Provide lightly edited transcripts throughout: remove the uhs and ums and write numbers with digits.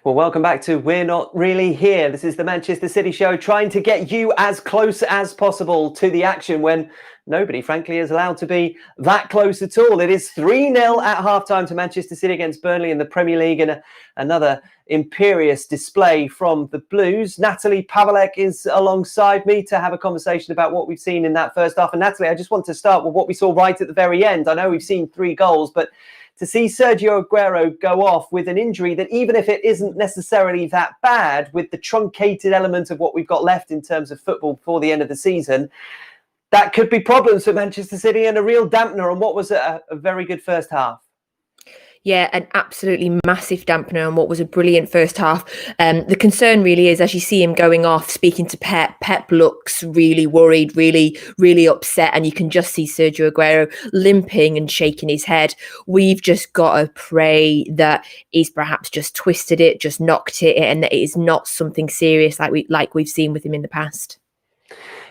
Well, welcome back to We're Not Really Here. This is the Manchester City show, trying to get you as close as possible to the action when nobody, frankly, is allowed to be that close at all. It is 3-0 at halftime to Manchester City against Burnley in the Premier League, and another imperious display from the Blues. Natalie, Paweleck is alongside me to have a conversation about what we've seen in that first half. And Natalie, I just want to start with what we saw right at the very end. I know we've seen 3 goals, but to see Sergio Aguero go off with an injury that, even if it isn't necessarily that bad, with the truncated element of what we've got left in terms of football before the end of the season, that could be problems for Manchester City and a real dampener on what was a very good first half. Yeah, an absolutely massive dampener on what was a brilliant first half. The concern really is, as you see him going off, speaking to Pep looks really worried, really upset. And you can just see Sergio Aguero limping and shaking his head. We've just got to pray that he's perhaps just twisted it, just knocked it, and that it is not something serious like we've seen with him in the past.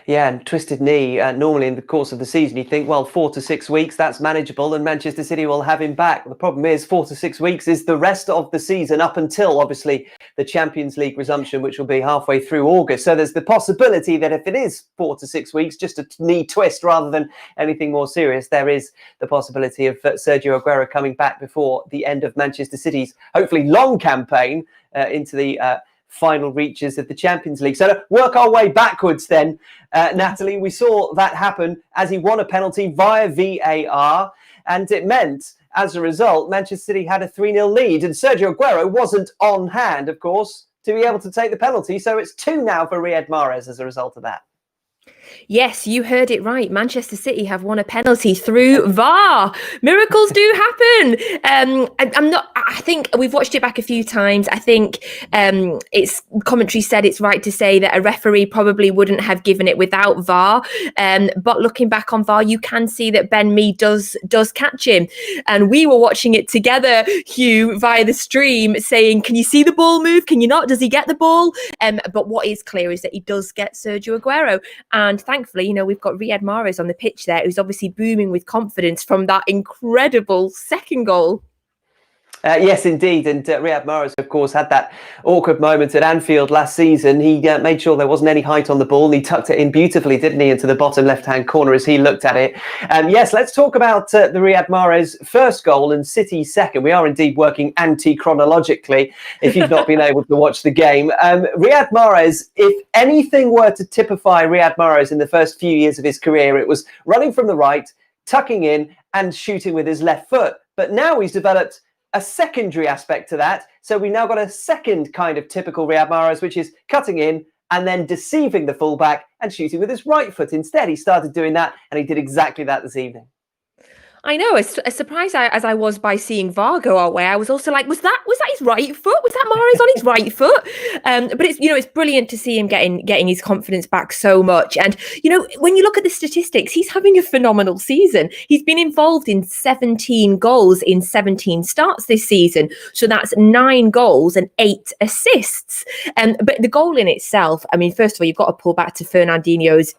Yeah, and twisted knee, normally in the course of the season, you think, well, 4 to 6 weeks, that's manageable, and Manchester City will have him back. The problem is 4 to 6 weeks is the rest of the season up until, obviously, the Champions League resumption, which will be halfway through August. So there's the possibility that if it is 4 to 6 weeks, just a knee twist rather than anything more serious, there is the possibility of Sergio Aguero coming back before the end of Manchester City's hopefully long campaign into the final reaches of the Champions League. So to work our way backwards then, Natalie, we saw that happen as he won a penalty via VAR, and it meant, as a result, Manchester City had a 3-0 lead, and Sergio Aguero wasn't on hand, of course, to be able to take the penalty. So it's 2 now for Riyad Mahrez as a result of that. Yes, you heard it right. Manchester City have won a penalty through VAR. Miracles do happen. I think we've watched it back a few times. I think it's commentary said it's right to say that a referee probably wouldn't have given it without VAR. But looking back on VAR, you can see that Ben Mee does catch him. And we were watching it together, Hugh, via the stream, saying, can you see the ball move? Can you not? Does he get the ball? But what is clear is that he does get Sergio Aguero. And thankfully, we've got Riyad Mahrez on the pitch there, who's obviously booming with confidence from that incredible second goal. Yes, indeed. And Riyad Mahrez, of course, had that awkward moment at Anfield last season. He made sure there wasn't any height on the ball, and he tucked it in beautifully, didn't he, into the bottom left-hand corner as he looked at it. Yes, let's talk about the Riyad Mahrez first goal and City's second. We are indeed working anti-chronologically, if you've not been able to watch the game. Riyad Mahrez, if anything were to typify Riyad Mahrez in the first few years of his career, it was running from the right, tucking in and shooting with his left foot. But now he's developed a secondary aspect to that. So we've now got a second kind of typical Riyad Mahrez, which is cutting in and then deceiving the fullback and shooting with his right foot instead. He started doing that, and he did exactly that this evening. I know, as surprised as I was by seeing VAR go our way, I was also like, was that his right foot? Was that Mahrez on his right foot? But it's brilliant to see him getting his confidence back so much. And when you look at the statistics, he's having a phenomenal season. He's been involved in 17 goals in 17 starts this season, so that's 9 goals and 8 assists. But the goal in itself, I mean, first of all, you've got to pull back to Fernandinho's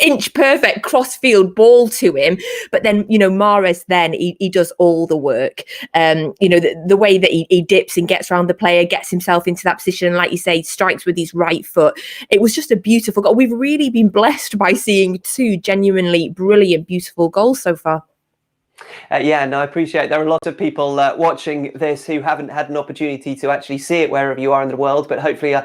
inch perfect cross-field ball to him, but then Mahrez then he does all the work. The way that he dips and gets around the player, gets himself into that position, and like you say, strikes with his right foot. It was just a beautiful goal. We've really been blessed by seeing 2 genuinely brilliant, beautiful goals so far. Yeah, no, I appreciate there are a lot of people watching this who haven't had an opportunity to actually see it wherever you are in the world. But hopefully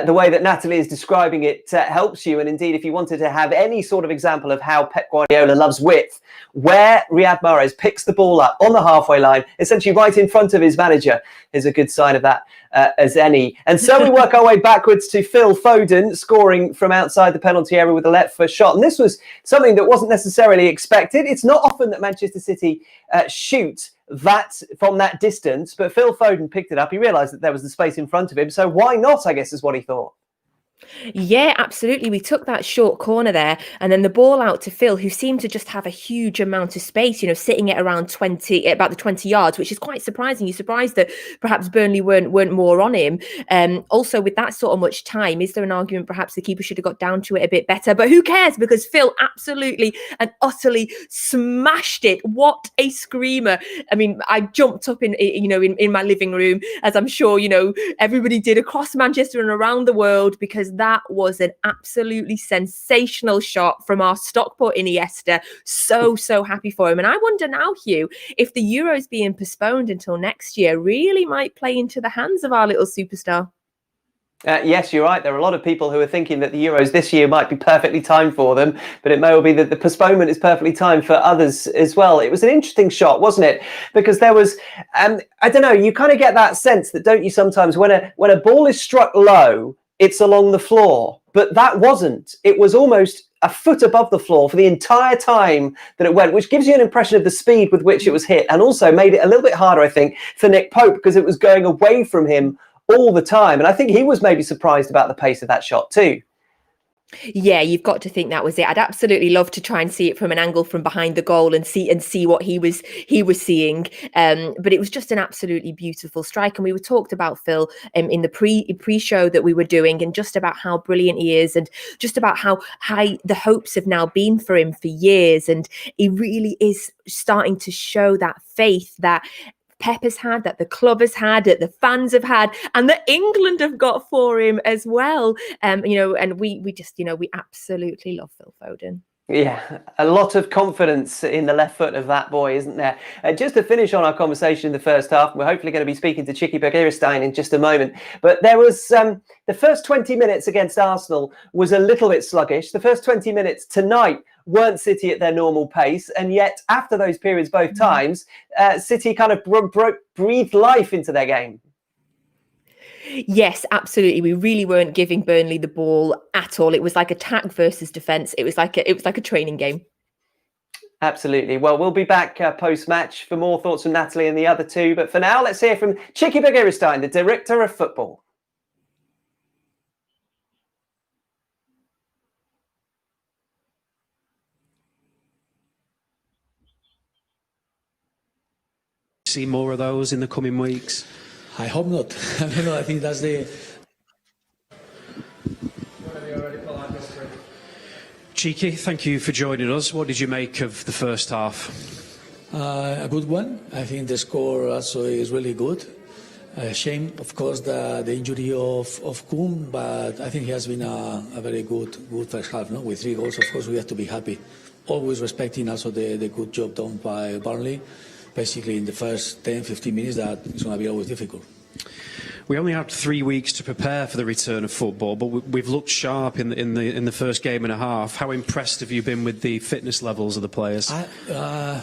the way that Natalie is describing it helps you. And indeed, if you wanted to have any sort of example of how Pep Guardiola loves width, where Riyad Mahrez picks the ball up on the halfway line, essentially right in front of his manager, is a good sign of that as any. And so we work our way backwards to Phil Foden scoring from outside the penalty area with a left foot shot. And this was something that wasn't necessarily expected. It's not often that Manchester City shoot that from that distance, but Phil Foden picked it up. He realised that there was the space in front of him, so why not, I guess, is what he thought. Yeah, absolutely. We took that short corner there and then the ball out to Phil, who seemed to just have a huge amount of space, sitting at around about the 20 yards, which is quite surprising. You're surprised that perhaps Burnley weren't more on him. Also, with that sort of much time, is there an argument perhaps the keeper should have got down to it a bit better? But who cares? Because Phil absolutely and utterly smashed it. What a screamer. I mean, I jumped up in my living room, as I'm sure, everybody did across Manchester and around the world, because that was an absolutely sensational shot from our Stockport Iniesta. So happy for him. And I wonder now, Hugh, if the Euros being postponed until next year really might play into the hands of our little superstar. Yes, you're right. There are a lot of people who are thinking that the Euros this year might be perfectly timed for them, but it may well be that the postponement is perfectly timed for others as well. It was an interesting shot, wasn't it? Because there was, I don't know, you kind of get that sense that, don't you, sometimes when a ball is struck low, it's along the floor, but that wasn't. It was almost a foot above the floor for the entire time that it went, which gives you an impression of the speed with which it was hit, and also made it a little bit harder, I think, for Nick Pope, because it was going away from him all the time. And I think he was maybe surprised about the pace of that shot too. Yeah, you've got to think that was it. I'd absolutely love to try and see it from an angle from behind the goal and see what he was seeing. But it was just an absolutely beautiful strike. And we were talked about Phil in the pre-show that we were doing, and just about how brilliant he is, and just about how high the hopes have now been for him for years. And he really is starting to show that faith that Pep has had, that the club has had, that the fans have had, and that England have got for him as well. And we just, we absolutely love Phil Foden. Yeah, a lot of confidence in the left foot of that boy, isn't there? Just to finish on our conversation in the first half, we're hopefully going to be speaking to Chicky Begiristain in just a moment. But there was the first 20 minutes against Arsenal was a little bit sluggish. The first 20 minutes tonight weren't City at their normal pace. And yet after those periods, both times, City kind of breathed life into their game. Yes, absolutely. We really weren't giving Burnley the ball at all. It was like attack versus defence. It was like a training game. Absolutely. Well, we'll be back post-match for more thoughts from Natalie and the other two. But for now, let's hear from Chicky Begiristain, the director of football. See more of those in the coming weeks? I hope not. I think that's the... Cheeky, thank you for joining us. What did you make of the first half? A good one. I think the score also is really good. Shame, of course, the injury of Kuhn, but I think he has been a very good first half. No? With 3 goals, of course, we have to be happy. Always respecting also the good job done by Burnley. Basically, in the first 10, 15 minutes, that is going to be always difficult. We only had 3 weeks to prepare for the return of football, but we've looked sharp in the first game and a half. How impressed have you been with the fitness levels of the players? I don't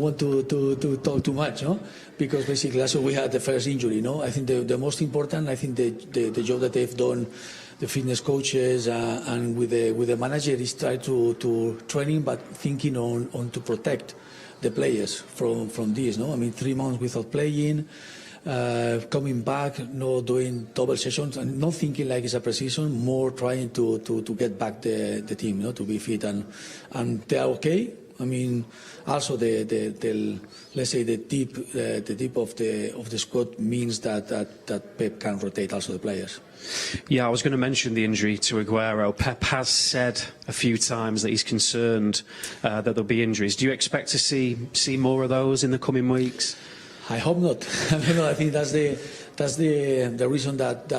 want to talk too much, no? Because basically that's why we had the first injury. No, I think the most important, I think the job that they've done, the fitness coaches and with the manager is try to training, but thinking on to protect the players from this. No, I mean 3 months without playing. Coming back, no doing double sessions, and not thinking like it's a pre-season, more trying to get back the team, to be fit, and they are okay. I mean, also the let's say the deep of the squad means that Pep can rotate also the players. Yeah, I was going to mention the injury to Aguero. Pep has said a few times that he's concerned that there'll be injuries. Do you expect to see more of those in the coming weeks? I hope not. I think that's the reason that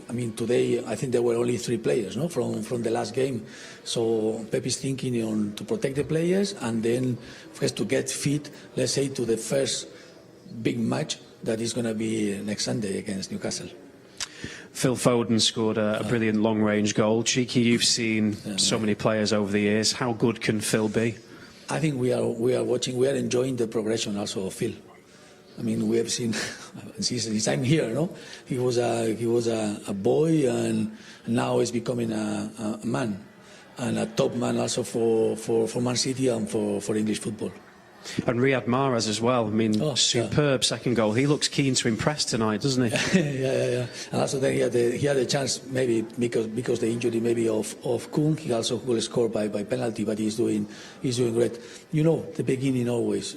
I mean today I think there were only 3 players, no, from the last game. So Pep is thinking on to protect the players and then first to get fit, let's say, to the first big match that is going to be next Sunday against Newcastle. Phil Foden scored a brilliant long-range goal. Cheeky, you've seen so many players over the years. How good can Phil be? I think we are watching, we are enjoying the progression also of Phil. I mean, we have seen since his time here, no? He was a boy, and now he's becoming a man, and a top man also for Man City and for English football. And Riyad Mahrez as well. I mean, superb yeah. second goal. He looks keen to impress tonight, doesn't he? yeah. And also then he had a chance, maybe because the injury maybe of Kung. He also will score by penalty, but he's doing great. You know, the beginning always,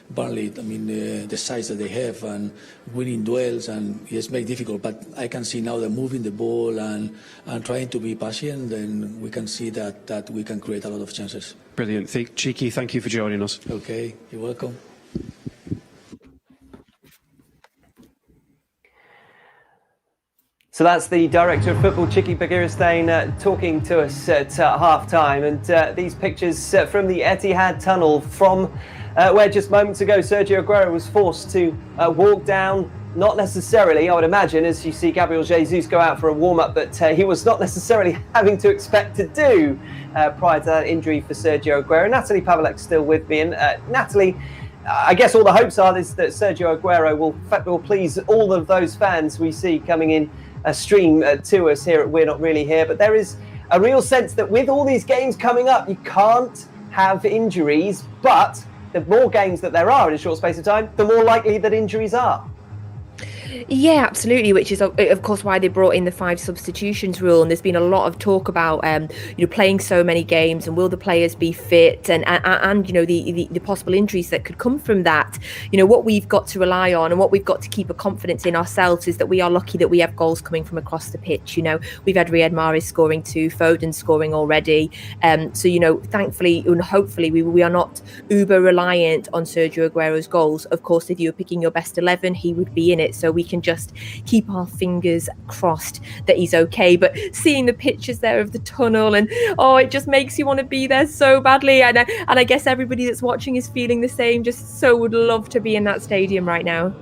Burnley. I mean, the size that they have and winning duels, and it's very difficult. But I can see now they're moving the ball and trying to be patient. Then we can see that we can create a lot of chances. Brilliant. Cheeky, thank you for joining us. Okay, you're welcome. So that's the director of football, Chiki Bagirstein, talking to us at half-time. And these pictures from the Etihad tunnel from where just moments ago Sergio Aguero was forced to walk down. Not necessarily, I would imagine, as you see Gabriel Jesus go out for a warm-up, that he was not necessarily having to expect to do prior to that injury for Sergio Aguero. Natalie Paweleck still with me. And Natalie, I guess all the hopes are is that Sergio Aguero will please all of those fans we see coming in a stream to us here at We're Not Really Here. But there is a real sense that with all these games coming up, you can't have injuries. But the more games that there are in a short space of time, the more likely that injuries are. Yeah, absolutely, which is of course why they brought in the 5 substitutions rule. And there's been a lot of talk about playing so many games and will the players be fit, and the possible injuries that could come from that. What we've got to rely on and what we've got to keep a confidence in ourselves is that we are lucky that we have goals coming from across the pitch. We've had Riyad Mahrez scoring 2, Foden scoring already, so thankfully and hopefully we are not uber reliant on Sergio Aguero's goals. Of course, if you were picking your best 11, he would be in it, so we can just keep our fingers crossed that he's okay. But seeing the pictures there of the tunnel, and it just makes you want to be there so badly, and I guess everybody that's watching is feeling the same, just so would love to be in that stadium right now.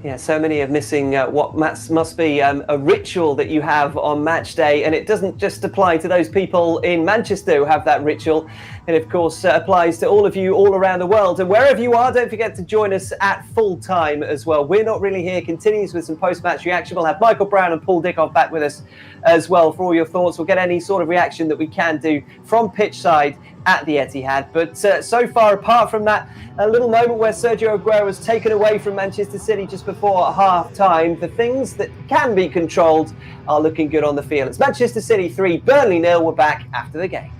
Yeah, so many are missing what must be a ritual that you have on match day. And it doesn't just apply to those people in Manchester who have that ritual. It, of course, applies to all of you all around the world. And wherever you are, don't forget to join us at full time as well. We're Not Really Here continues with some post-match reaction. We'll have Michael Brown and Paul Dickov back with us as well for all your thoughts. We'll get any sort of reaction that we can do from pitch side at the Etihad. But so far, apart from that a little moment where Sergio Aguero was taken away from Manchester City just before half-time, the things that can be controlled are looking good on the field. It's Manchester City 3, Burnley 0. We're back after the game.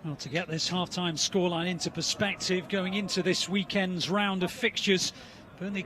Well, to get this half-time scoreline into perspective, going into this weekend's round of fixtures, Burnley